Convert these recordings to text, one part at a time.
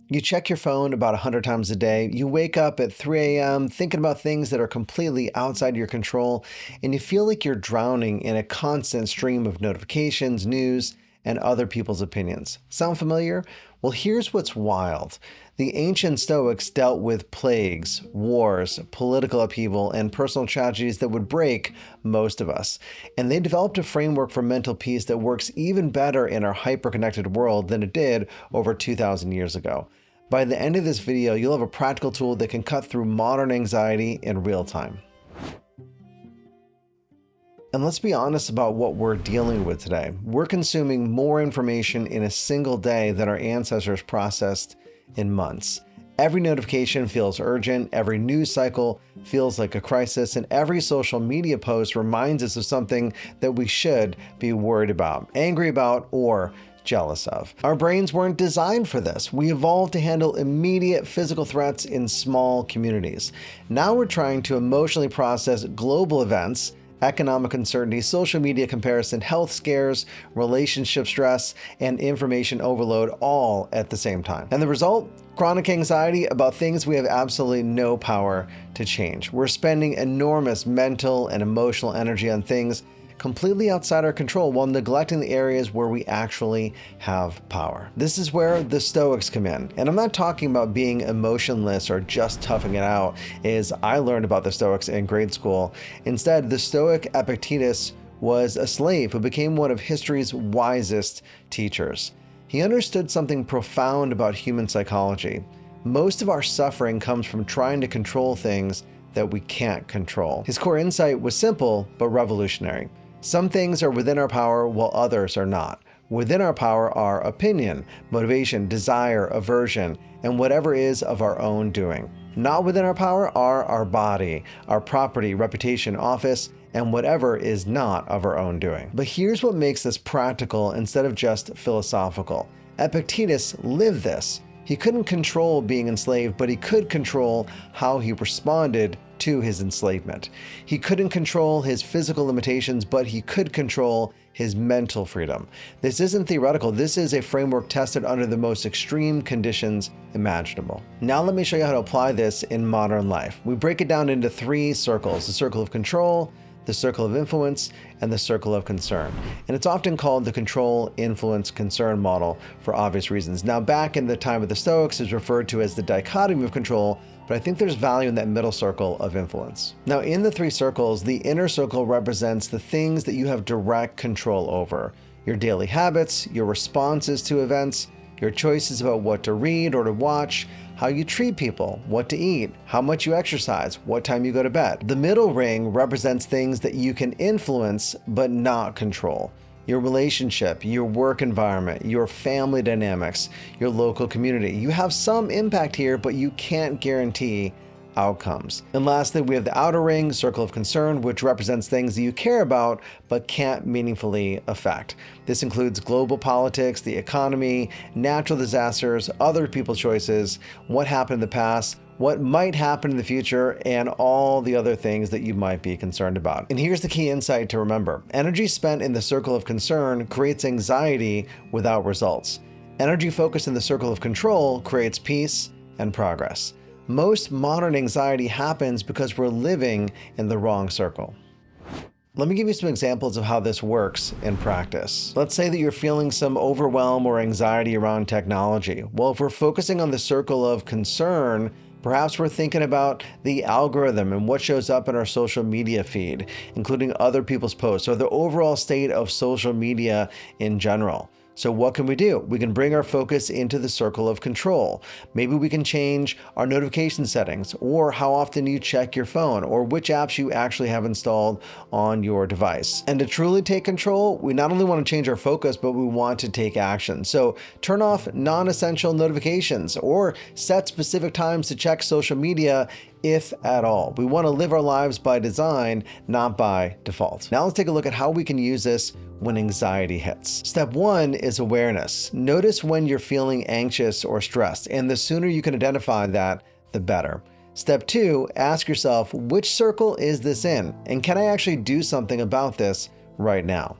You check your phone about 100 times a day. You wake up at 3 a.m. thinking about things that are completely outside your control, and you feel like you're drowning in a constant stream of notifications, news, and other people's opinions. Sound familiar? Well, here's what's wild. The ancient Stoics dealt with plagues, wars, political upheaval, and personal tragedies that would break most of us. And they developed a framework for mental peace that works even better in our hyperconnected world than it did over 2,000 years ago. By the end of this video, you'll have a practical tool that can cut through modern anxiety in real time. And let's be honest about what we're dealing with today. We're consuming more information in a single day than our ancestors processed in months. Every notification feels urgent, every news cycle feels like a crisis, and every social media post reminds us of something that we should be worried about, angry about, or jealous of. Our brains weren't designed for this. We evolved to handle immediate physical threats in small communities. Now we're trying to emotionally process global events, economic uncertainty, social media comparison, health scares, relationship stress, and information overload all at the same time. And the result? Chronic anxiety about things we have absolutely no power to change. We're spending enormous mental and emotional energy on things completely outside our control while neglecting the areas where we actually have power. This is where the Stoics come in. And I'm not talking about being emotionless or just toughing it out, as I learned about the Stoics in grade school. Instead, the Stoic Epictetus was a slave who became one of history's wisest teachers. He understood something profound about human psychology. Most of our suffering comes from trying to control things that we can't control. His core insight was simple but revolutionary. Some things are within our power while others are not. Within our power are opinion, motivation, desire, aversion, and whatever is of our own doing. Not within our power are our body, our property, reputation, office, and whatever is not of our own doing. But here's what makes this practical instead of just philosophical. Epictetus lived this. He couldn't control being enslaved, but he could control how he responded to his enslavement. He couldn't control his physical limitations, but he could control his mental freedom. This isn't theoretical. This is a framework tested under the most extreme conditions imaginable. Now let me show you how to apply this in modern life. We break it down into 3 circles: the circle of control, the circle of influence, and the circle of concern. And it's often called the control, influence, concern model for obvious reasons. Now, back in the time of the Stoics, it's referred to as the dichotomy of control, but I think there's value in that middle circle of influence. Now, in the 3 circles, the inner circle represents the things that you have direct control over: your daily habits, your responses to events, your choices about what to read or to watch, how you treat people, what to eat, how much you exercise, what time you go to bed. The middle ring represents things that you can influence but not control: your relationship, your work environment, your family dynamics, your local community. You have some impact here, but you can't guarantee outcomes. And lastly, we have the outer ring, circle of concern, which represents things that you care about but can't meaningfully affect. This includes global politics, the economy, natural disasters, other people's choices, what happened in the past, what might happen in the future, and all the other things that you might be concerned about. And here's the key insight to remember. Energy spent in the circle of concern creates anxiety without results. Energy focused in the circle of control creates peace and progress. Most modern anxiety happens because we're living in the wrong circle. Let me give you some examples of how this works in practice. Let's say that you're feeling some overwhelm or anxiety around technology. Well, if we're focusing on the circle of concern, perhaps we're thinking about the algorithm and what shows up in our social media feed, including other people's posts, or the overall state of social media in general. So what can we do? We can bring our focus into the circle of control. Maybe we can change our notification settings, or how often you check your phone, or which apps you actually have installed on your device. And to truly take control, we not only want to change our focus, but we want to take action. So turn off non-essential notifications, or set specific times to check social media, if at all. We want to live our lives by design, not by default. Now let's take a look at how we can use this when anxiety hits. Step 1 is awareness. Notice when you're feeling anxious or stressed, and the sooner you can identify that, the better. Step 2, ask yourself, which circle is this in? And can I actually do something about this right now?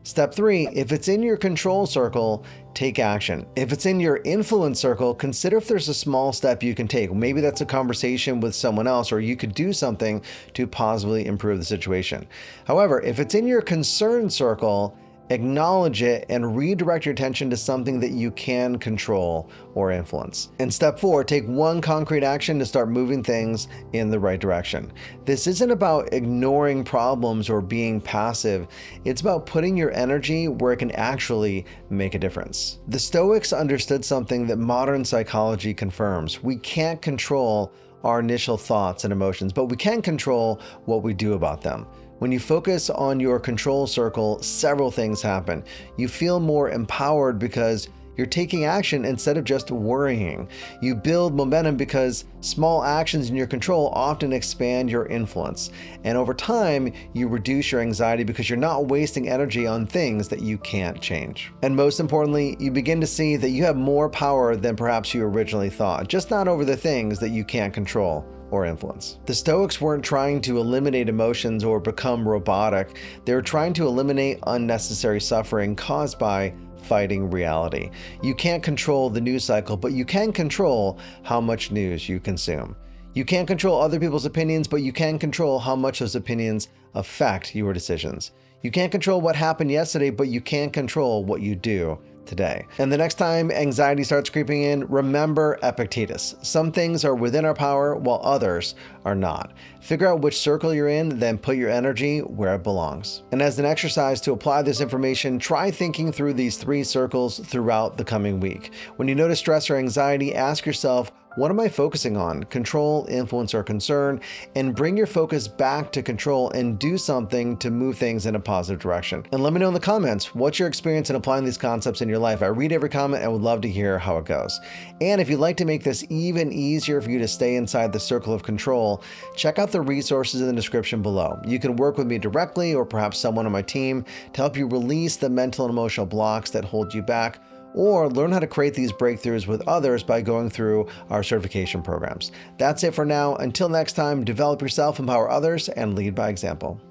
Step 3, if it's in your control circle, take action. If it's in your influence circle, consider if there's a small step you can take. Maybe that's a conversation with someone else, or you could do something to positively improve the situation. However, if it's in your concern circle, acknowledge it and redirect your attention to something that you can control or influence. And step 4, take one concrete action to start moving things in the right direction. This isn't about ignoring problems or being passive. It's about putting your energy where it can actually make a difference. The Stoics understood something that modern psychology confirms. We can't control our initial thoughts and emotions, but we can control what we do about them. When you focus on your control circle, several things happen. You feel more empowered because you're taking action instead of just worrying. You build momentum because small actions in your control often expand your influence. And over time, you reduce your anxiety because you're not wasting energy on things that you can't change. And most importantly, you begin to see that you have more power than perhaps you originally thought, just not over the things that you can't control or influence. The Stoics weren't trying to eliminate emotions or become robotic. They were trying to eliminate unnecessary suffering caused by fighting reality. You can't control the news cycle, but you can control how much news you consume. You can't control other people's opinions, but you can control how much those opinions affect your decisions. You can't control what happened yesterday, but you can control what you do today. And the next time anxiety starts creeping in, remember Epictetus. Some things are within our power while others are not. Figure out which circle you're in, then put your energy where it belongs. And as an exercise to apply this information, try thinking through these 3 circles throughout the coming week. When you notice stress or anxiety, ask yourself, what am I focusing on? Control, influence, or concern? And bring your focus back to control and do something to move things in a positive direction. And let me know in the comments, what's your experience in applying these concepts in your life? I read every comment and would love to hear how it goes. And if you'd like to make this even easier for you to stay inside the circle of control, check out the resources in the description below. You can work with me directly or perhaps someone on my team to help you release the mental and emotional blocks that hold you back, or learn how to create these breakthroughs with others by going through our certification programs. That's it for now. Until next time, develop yourself, empower others, and lead by example.